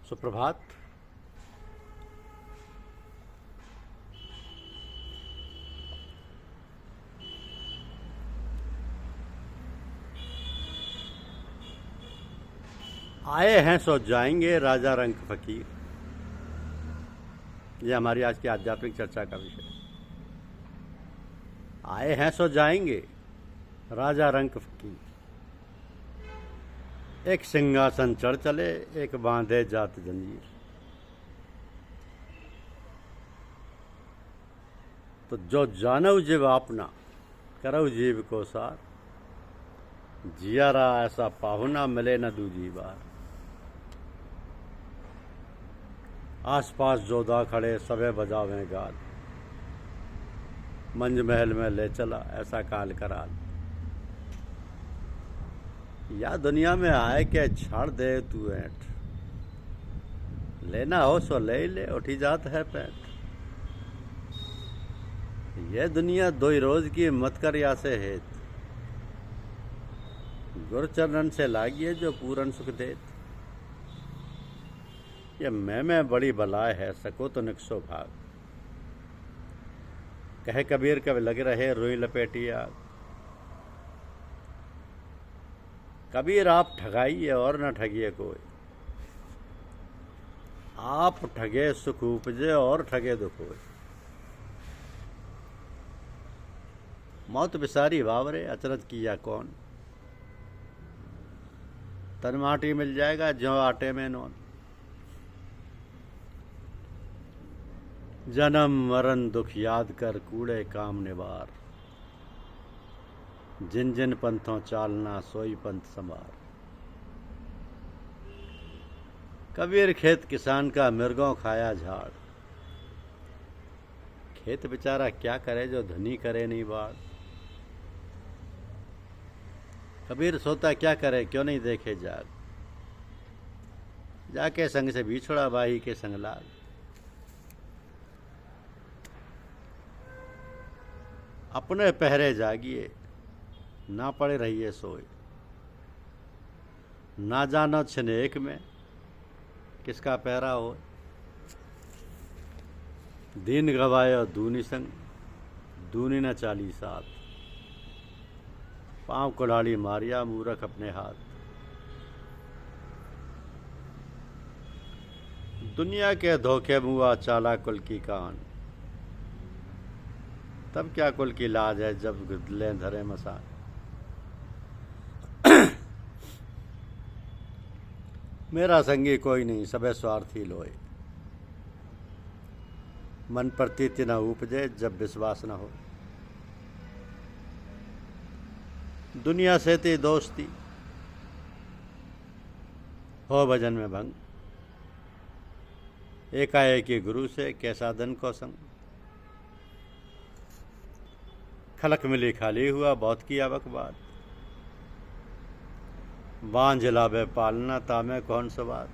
सुप्रभात। आए हैं सो जाएंगे, राजा रंक फकीर। ये हमारी आज की आध्यात्मिक चर्चा का विषय। आए हैं सो जाएंगे, राजा रंक फकीर। एक सिंहासन चढ़ चले, एक बांधे जात जंजीर। तो जो जानव जीव आपना, करव जीव को सार। जियारा ऐसा पाहुना, मिले न दूजी बार। आसपास जोधा खड़े, सबे बजावें गाल। मंज महल में ले चला, ऐसा काल कराल। या दुनिया में आए के छाड़ दे तू ऐठ। लेना हो सो ले ले, उठी जात है पैठ। ये दुनिया दो ही रोज की, मत कर या से हेत। गुरु चरणन से लागिए, जो पूरन सुख देत। ये मैं बड़ी बलाय है, सको तो निकसो भाग। कहे कबीर कब लग रहे, रुई लपेटी आग। कबीर आप ठगाइए और न ठगिए कोई। आप ठगे सुख उपजे, और ठगे दुख होए। मौत बिसारी वावरे, अचरज किया कौन। तन माटी मिल जाएगा, ज्यों आटे में नोन। जन्म मरण दुख याद कर, कूड़े काम निवार। जिन जिन पंथों चालना, सोई पंथ संवार। कबीर खेत किसान का, मृगों खाया झाड़। खेत बेचारा क्या करे, जो धनी करे नहीं बाढ़। कबीर सोता क्या करे, क्यों नहीं देखे जाग। जाके संग से बिछड़ा, बाही के संग लाग। अपने पहरे जागिए, ना पड़े रहिए सोए। ना जानो छनेक में, किसका पहरा हो। दीन गवायो दूनी संग, दूनी न चाली साथ। पांव कुल्हाड़ी मारिया, मूरख अपने हाथ। दुनिया के धोखे मुआ, चाला कुल की कान। तब क्या कुल की लाज है, जब ले धरे मसान। मेरा संगी कोई नहीं, सबे स्वार्थी लोए। मन प्रतीति न उपजे, जब विश्वास न हो। दुनिया से ती दोस्ती, हो भजन में भंग। एकाएकी गुरु से, कैसा धन को संग। खलक मिली खाली हुआ, बहुत की आवक बात। बांझ लावे पालना, तामे कौन सा बात।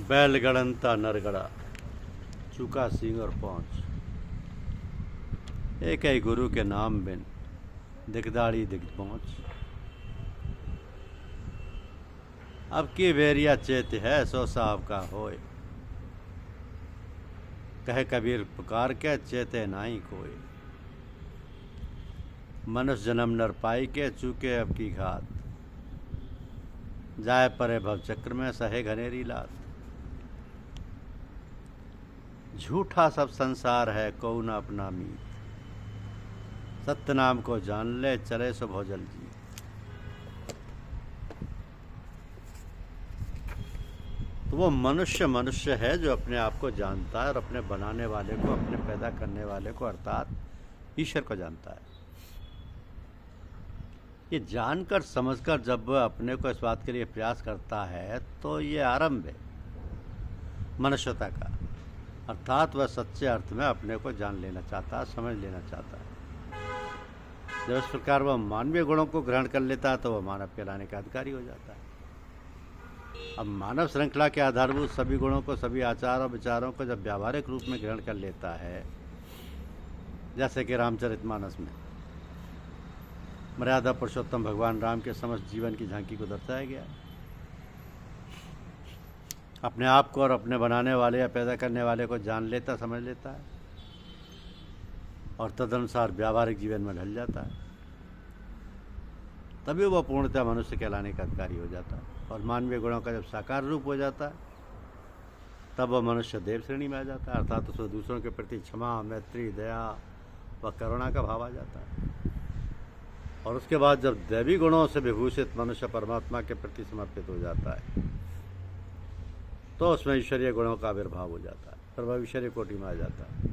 बैल गड़नता नरगड़ा, चुका सींग और पहुंच। एक ही गुरु के नाम बिन, दिखदाड़ी दिख पहुंच। अब की वेरिया चेत है, सो साहब का होए। कहे कबीर पुकार के, चेते नाई कोई। मनुष्य जन्म नर पाई के, चूके अब की घात। जाए परे भव चक्र में, सहे घनेरी लात। झूठा सब संसार है, को न अपना मीत। सत्य नाम को जान ले, चले सो भोजल जी। तो वो मनुष्य है जो अपने आप को जानता है, और अपने बनाने वाले को, अपने पैदा करने वाले को, अर्थात ईश्वर को जानता है। ये जानकर समझकर जब वह अपने को इस बात के लिए प्रयास करता है, तो ये आरंभ है मनुष्यता का। अर्थात वह सच्चे अर्थ में अपने को जान लेना चाहता है, समझ लेना चाहता है। जब इस प्रकार वह मानवीय गुणों को ग्रहण कर लेता है, तो वह मानव कहलाने का अधिकारी हो जाता है। अब मानव श्रृंखला के आधारभूत सभी गुणों को, सभी आचार और विचारों को जब व्यावहारिक रूप में ग्रहण कर लेता है, जैसे कि रामचरितमानस में मर्यादा पुरुषोत्तम भगवान राम के समस्त जीवन की झांकी को दर्शाया गया है। अपने आप को और अपने बनाने वाले या पैदा करने वाले को जान लेता, समझ लेता है और तदनुसार व्यावहारिक जीवन में ढल जाता है, तभी वह पूर्णतः मनुष्य कहलाने का अधिकारी हो जाता है। और मानवीय गुणों का जब साकार रूप हो जाता है तब वह मनुष्य देव श्रेणी में आ जाता है, अर्थात उसमें दूसरों के प्रति क्षमा, मैत्री, दया व करुणा का भाव आ जाता है। और उसके बाद जब दैवी गुणों से विभूषित मनुष्य परमात्मा के प्रति समर्पित हो जाता है तो उसमें ईश्वरीय गुणों का आविर्भाव हो जाता है, फिर वह ईश्वरीय कोटि में आ जाता है।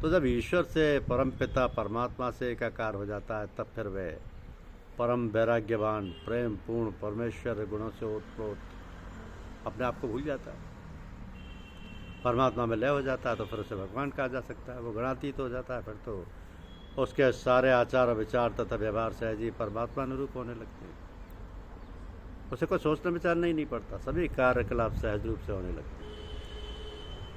तो जब ईश्वर से, परम पिता परमात्मा से एकाकार हो जाता है तब फिर वह परम वैराग्यवान, प्रेम पूर्ण परमेश्वर गुणों से ओतप्रोत अपने आप को भूल जाता है, परमात्मा में लय हो जाता है। तो फिर उसे भगवान कहा जा सकता है। वो गुणातीत हो जाता है, फिर तो उसके सारे आचार और विचार तथा व्यवहार सहज ही परमात्मा अनुरूप होने लगते हैं। उसे कोई सोचना विचारना ही नहीं पड़ता, सभी कार्यकलाप सहज रूप से होने लगते हैं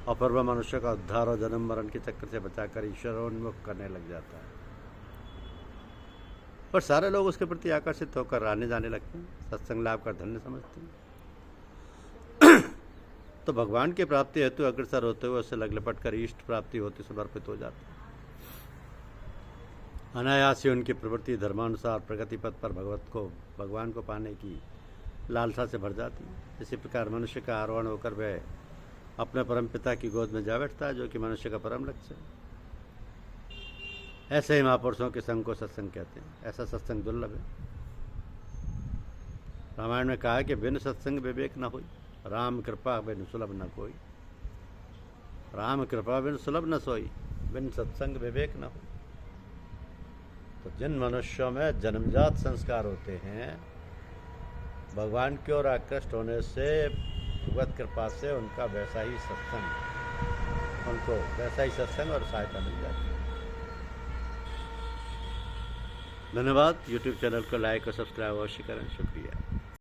और फिर वह मनुष्य का उद्धार और जन्म मरण के चक्कर से बचाकर ईश्वरोन्मुख करने लग जाता है। पर सारे लोग उसके प्रति आकर्षित होकर आने जाने लगते हैं, सत्संग लाभ कर धन्य समझते हैं। तो भगवान की प्राप्ति हेतु अग्रसर होते हुए उससे लग लपट कर इष्ट प्राप्ति होती समर्पित हो जाते हैं। अनायास ही उनकी प्रवृत्ति धर्मानुसार प्रगति पथ पर भगवान को पाने की लालसा से भर जाती है। इसी प्रकार मनुष्य का आरोहण होकर वह अपने परम पिता की गोद में जा बैठता है, जो कि मनुष्य का परम लक्ष्य है। ऐसे ही महापुरुषों के संग को सत्संग कहते हैं। ऐसा सत्संग दुर्लभ है। रामायण में कहा है कि बिन सत्संग विवेक न होई, राम कृपा बिन सुलभ न कोई। राम कृपा बिन सुलभ न सोई, बिन सत्संग विवेक न हो। तो जिन मनुष्यों में जन्मजात संस्कार होते हैं, भगवान की ओर आकृष्ट होने से, भगवत कृपा से उनको वैसा ही सत्संग और सहायता मिल जाती है। धन्यवाद। यूट्यूब चैनल को लाइक और सब्सक्राइब अवश्य करें। शुक्रिया।